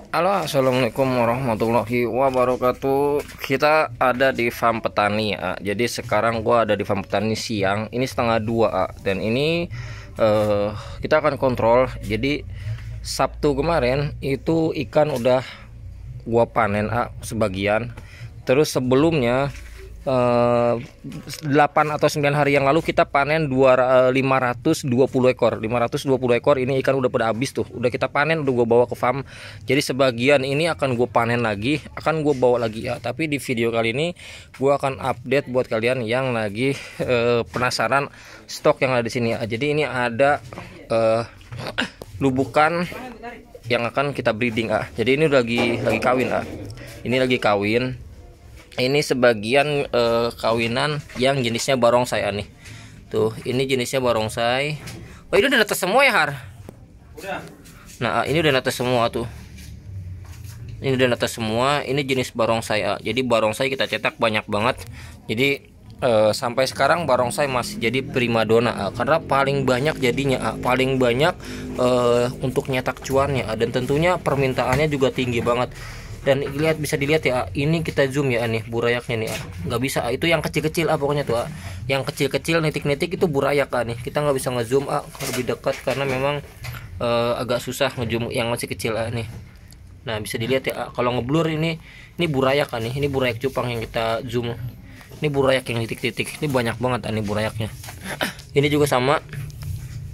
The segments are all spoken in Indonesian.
Halo, assalamualaikum warahmatullahi wabarakatuh. Kita ada di farm petani ya. Jadi sekarang gua ada di farm petani siang. Ini setengah dua dan ini kita akan kontrol. Jadi Sabtu kemarin itu ikan udah gua panen sebagian. Terus sebelumnya 8 atau 9 hari yang lalu kita panen 520 ekor. 520 ekor ini ikan udah pada habis tuh. Udah kita panen, udah gue bawa ke farm. Jadi sebagian ini akan gue panen lagi, akan gue bawa lagi ya. Tapi di video kali ini gue akan update buat kalian yang lagi penasaran stok yang ada di sini ya. Jadi ini ada lubukan yang akan kita breeding Jadi ini lagi kawin Ini lagi kawin. Ini sebagian kawinan yang jenisnya barongsai nih. Tuh, ini jenisnya barongsai. Oh, ini udah netes semua ya, Har? Udah. Nah, ini udah netes semua tuh. Ini udah netes semua. Ini jenis barongsai Jadi barongsai kita cetak banyak banget. Jadi sampai sekarang barongsai masih jadi primadona karena paling banyak jadinya paling banyak untuk nyetak cuannya dan tentunya permintaannya juga tinggi banget. Dan bisa dilihat ya, ini kita zoom ya nih burayaknya nih nggak bisa itu yang kecil-kecil pokoknya tuh yang kecil-kecil nitik-nitik itu burayak nih, kita nggak bisa ngezoom lebih dekat karena memang agak susah ngezoom yang masih kecil nih. Nah, bisa dilihat ya kalau ngeblur ini burayak nih, ini burayak cupang yang kita zoom. Ini burayak yang titik-titik, ini banyak banget nih burayaknya. Ini juga sama.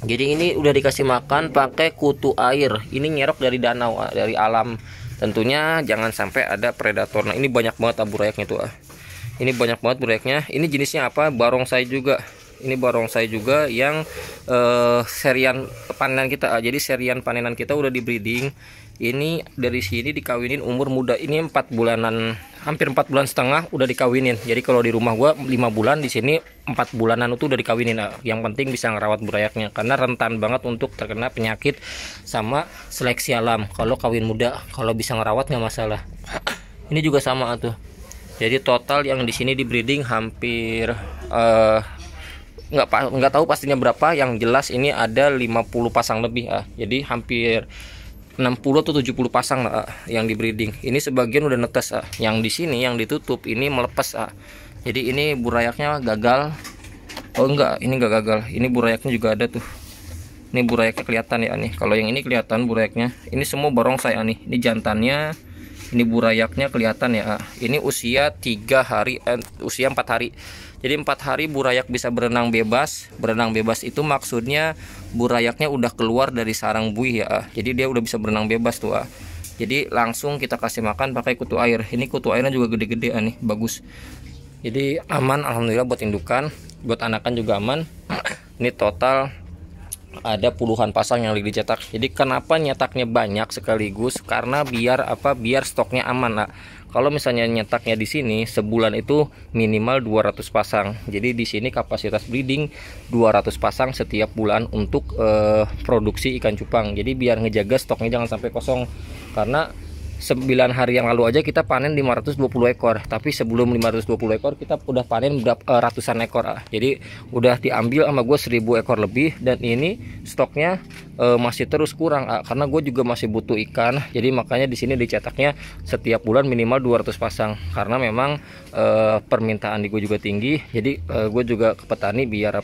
Jadi ini udah dikasih makan pakai kutu air. Ini nyerok dari danau, dari alam. Tentunya jangan sampai ada predator. Nah, ini banyak banget burayaknya tuh Ini banyak banget burayaknya. Ini jenisnya apa? Barongsai juga. Ini barongsai juga yang serian panenan kita. Jadi serian panenan kita udah di breeding. Ini dari sini dikawinin umur muda. Ini 4 bulanan, hampir 4 bulan setengah udah dikawinin. Jadi kalau di rumah gua 5 bulan, di sini 4 bulanan itu udah dikawinin. Yang penting bisa ngerawat burayaknya karena rentan banget untuk terkena penyakit sama seleksi alam. Kalau kawin muda, kalau bisa ngerawat nggak masalah. Ini juga sama tuh. Jadi total yang di sini di breeding hampir nggak tahu pastinya berapa. Yang jelas ini ada 50 pasang lebih Jadi hampir 60 atau 70 pasang yang di breeding. Ini sebagian udah netes Yang di sini yang ditutup ini melepas Jadi ini burayaknya gagal. Oh enggak, ini enggak gagal. Ini burayaknya juga ada tuh. Ini burayaknya kelihatan ya nih. Kalau yang ini kelihatan burayaknya. Ini semua barongsai nih. Ini jantannya. Ini burayaknya kelihatan ya. Ini usia 3 hari usia 4 hari. Jadi 4 hari burayak bisa berenang bebas. Berenang bebas itu maksudnya burayaknya udah keluar dari sarang buih ya. Jadi dia udah bisa berenang bebas tuh Jadi langsung kita kasih makan pakai kutu air. Ini kutu airnya juga gede-gede nih, bagus. Jadi aman alhamdulillah buat indukan, buat anakan juga aman. Ini total ada puluhan pasang yang lagi dicetak. Jadi kenapa nyetaknya banyak sekaligus? Karena biar biar stoknya aman Kalau misalnya nyetaknya di sini sebulan itu minimal 200 pasang. Jadi di sini kapasitas breeding 200 pasang setiap bulan untuk produksi ikan cupang. Jadi biar ngejaga stoknya jangan sampai kosong. Karena 9 hari yang lalu aja kita panen 520 ekor. Tapi sebelum 520 ekor kita udah panen ratusan ekor Jadi udah diambil sama gue 1000 ekor lebih. Dan ini stoknya masih terus kurang karena gue juga masih butuh ikan. Jadi makanya di sini dicetaknya setiap bulan minimal 200 pasang. Karena memang permintaan di gue juga tinggi. Jadi gue juga ke petani biar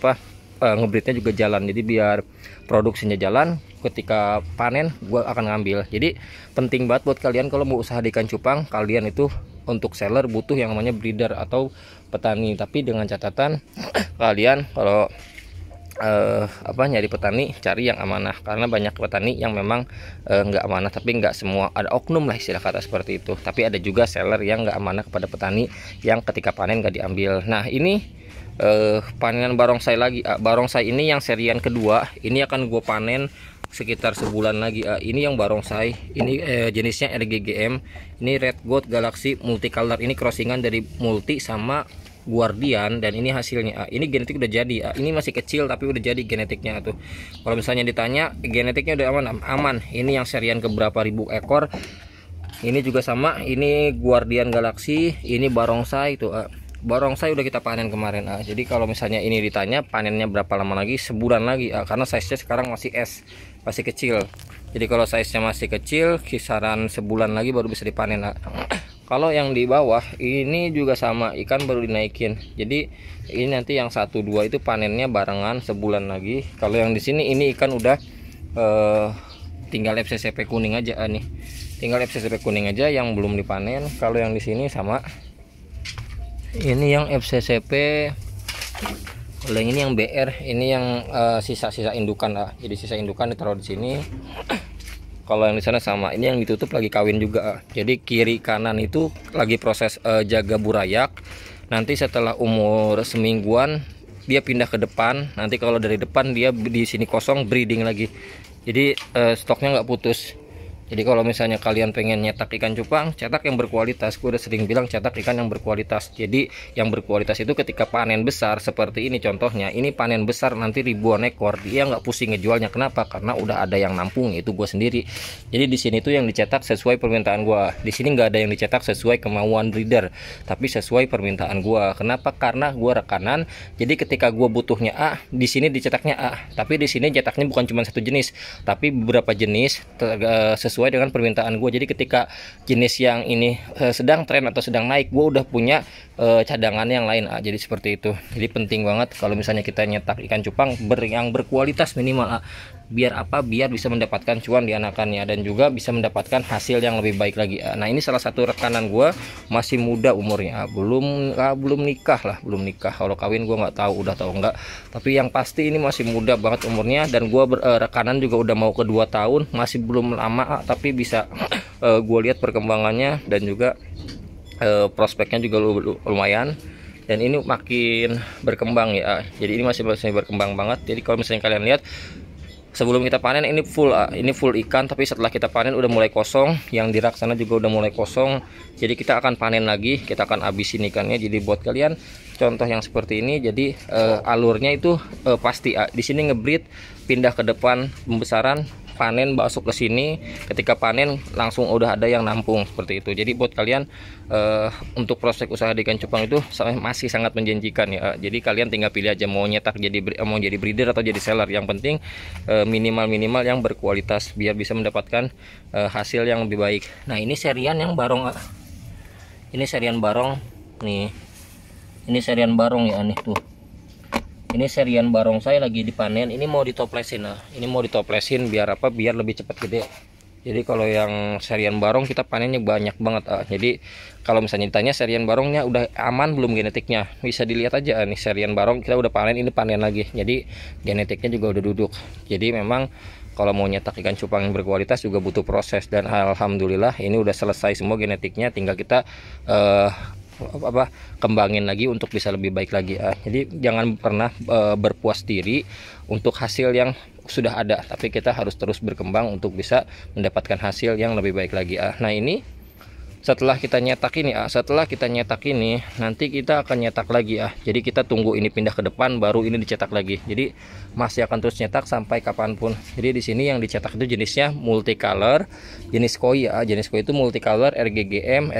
ngebreednya juga jalan. Jadi biar produksinya jalan, ketika panen gue akan ngambil. Jadi penting banget buat kalian kalau mau usaha di ikan cupang, kalian itu untuk seller butuh yang namanya breeder atau petani. Tapi dengan catatan kalian kalau nyari petani, cari yang amanah. Karena banyak petani yang memang nggak amanah, tapi nggak semua, ada oknum lah istilah kata seperti itu. Tapi ada juga seller yang nggak amanah kepada petani yang ketika panen nggak diambil. Nah, ini panenan barongsai lagi. Barongsai ini yang serian kedua. Ini akan gue panen sekitar sebulan lagi. Ini yang barongsai. Ini jenisnya RGGM. Ini Red Gold Galaxy Multicolor. Ini crossingan dari multi sama Guardian. Dan ini hasilnya ini genetik udah jadi. Ini masih kecil tapi udah jadi genetiknya tuh. Kalau misalnya ditanya genetiknya udah aman, aman. Ini yang serian keberapa ribu ekor. Ini juga sama. Ini Guardian Galaxy. Ini barongsai tuh. Barongsai udah kita panen kemarin. Jadi kalau misalnya ini ditanya panennya berapa lama lagi, sebulan lagi karena size nya sekarang masih S. masih kecil. Jadi kalau size-nya masih kecil, kisaran sebulan lagi baru bisa dipanen. Kalau yang di bawah ini juga sama, ikan baru dinaikin. Jadi ini nanti yang 1, 2 itu panennya barengan sebulan lagi. Kalau yang di sini ini ikan udah tinggal FCCP kuning aja nih. Tinggal FCCP kuning aja yang belum dipanen. Kalau yang di sini sama. Ini yang FCCP. Kalau yang ini yang BR, ini yang sisa-sisa indukan lah. Jadi sisa indukan ditaruh di sini. Kalau yang di sana sama, ini yang ditutup lagi kawin juga. Jadi kiri kanan itu lagi proses jaga burayak. Nanti setelah umur semingguan dia pindah ke depan. Nanti kalau dari depan dia di sini kosong, breeding lagi. Jadi stoknya nggak putus. Jadi kalau misalnya kalian pengen nyetak ikan cupang, cetak yang berkualitas. Gue udah sering bilang cetak ikan yang berkualitas. Jadi yang berkualitas itu ketika panen besar seperti ini contohnya. Ini panen besar nanti ribuan ekor, dia nggak pusing ngejualnya. Kenapa? Karena udah ada yang nampung, itu gue sendiri. Jadi di sini tuh yang dicetak sesuai permintaan gue. Di sini nggak ada yang dicetak sesuai kemauan breeder, tapi sesuai permintaan gue. Kenapa? Karena gue rekanan. Jadi ketika gue butuhnya A, di sini dicetaknya A. Tapi di sini cetaknya bukan cuma satu jenis, tapi beberapa jenis sesuai dengan permintaan gue. Jadi ketika jenis yang ini sedang tren atau sedang naik, gue udah punya cadangan yang lain. Jadi seperti itu. Jadi penting banget kalau misalnya kita nyetak ikan cupang yang berkualitas minimal. Biar apa? Biar bisa mendapatkan cuan di anakannya dan juga bisa mendapatkan hasil yang lebih baik lagi. Nah ini salah satu rekanan gue, masih muda umurnya, belum nikah lah, belum nikah. Kalau kawin gue nggak tahu, udah tahu nggak. Tapi yang pasti ini masih muda banget umurnya, dan gue rekanan juga udah mau ke 2 tahun, masih belum lama, tapi bisa gue lihat perkembangannya dan juga prospeknya juga lumayan. Dan ini makin berkembang ya. Jadi ini masih berkembang banget. Jadi kalau misalnya kalian lihat, sebelum kita panen ini full ikan, tapi setelah kita panen udah mulai kosong. Yang di rak sana juga udah mulai kosong. Jadi kita akan panen lagi, kita akan habisin ikannya. Jadi buat kalian contoh yang seperti ini, jadi alurnya itu pasti di sini ngebreed, pindah ke depan pembesaran, panen masuk ke sini. Ketika panen langsung udah ada yang nampung seperti itu. Jadi buat kalian untuk prospek usaha di ikan cupang itu masih sangat menjanjikan ya. Jadi kalian tinggal pilih aja mau nyetak mau jadi breeder atau jadi seller. Yang penting minimal yang berkualitas biar bisa mendapatkan hasil yang lebih baik. Nah ini serian yang barong. Ini serian barong nih. Ini serian barong ya nih tuh. Ini serian barong saya lagi dipanen. Ini mau ditoplesin. Nah ini mau ditoplesin biar apa? Biar lebih cepat gede. Jadi kalau yang serian barong kita panennya banyak banget. Jadi kalau misalnya ditanya serian barongnya udah aman belum genetiknya, bisa dilihat aja nih serian barong kita udah panen, ini panen lagi. Jadi genetiknya juga udah duduk. Jadi memang kalau mau nyetak ikan cupang yang berkualitas juga butuh proses, dan alhamdulillah ini udah selesai semua genetiknya, tinggal kita kembangin lagi untuk bisa lebih baik lagi. Jadi jangan pernah berpuas diri untuk hasil yang sudah ada, tapi kita harus terus berkembang untuk bisa mendapatkan hasil yang lebih baik lagi. Nah ini setelah kita nyetak ini, nanti kita akan nyetak lagi Jadi kita tunggu ini pindah ke depan, baru ini dicetak lagi. Jadi masih akan terus nyetak sampai kapanpun. Jadi di sini yang dicetak itu jenisnya multicolor, jenis koi Jenis koi itu multicolor, RGGM,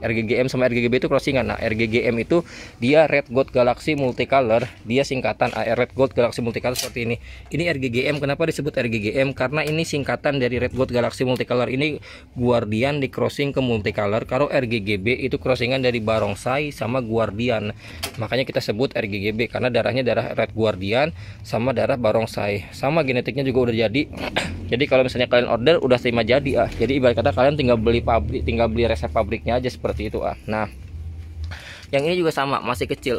RGGM sama RGGB itu crossingan. Nah RGGM itu dia Red Gold Galaxy Multicolor, dia singkatan Red Gold Galaxy Multicolor seperti ini. Ini RGGM. Kenapa disebut RGGM? Karena ini singkatan dari Red Gold Galaxy Multicolor. Ini Guardian di crossing ke multicolor. Kalau RGGB itu crossingan dari barongsai sama Guardian, makanya kita sebut RGGB karena darahnya darah Red Guardian sama darah barongsai, sama genetiknya juga udah jadi. Jadi kalau misalnya kalian order udah terima jadi jadi ibarat kata kalian tinggal beli resep pabriknya aja seperti itu Nah yang ini juga sama, masih kecil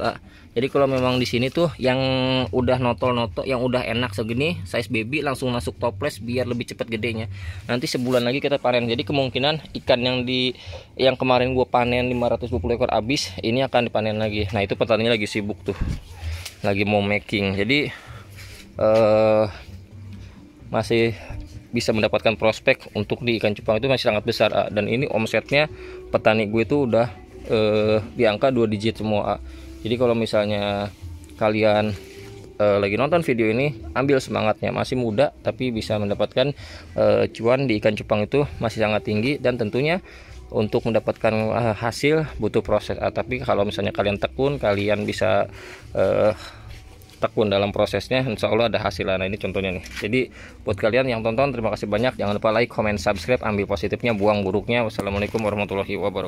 Jadi kalau memang di sini tuh yang udah noto-noto, yang udah enak segini, size baby langsung masuk toples biar lebih cepat gedenya. Nanti sebulan lagi kita panen. Jadi kemungkinan ikan yang kemarin gue panen 520 ekor habis, ini akan dipanen lagi. Nah itu petaninya lagi sibuk tuh, lagi mau making. Jadi masih bisa mendapatkan prospek untuk di ikan cupang itu masih sangat besar dan ini omsetnya petani gue itu udah di angka 2 digit semua Jadi kalau misalnya kalian lagi nonton video ini, ambil semangatnya, masih muda tapi bisa mendapatkan cuan di ikan cupang itu masih sangat tinggi. Dan tentunya untuk mendapatkan hasil butuh proses tapi kalau misalnya kalian tekun, kalian bisa tekun dalam prosesnya, insya Allah ada hasilnya. Nah ini contohnya nih. Jadi buat kalian yang tonton, terima kasih banyak. Jangan lupa like, comment, subscribe, ambil positifnya, buang buruknya. Wassalamualaikum warahmatullahi wabarakatuh.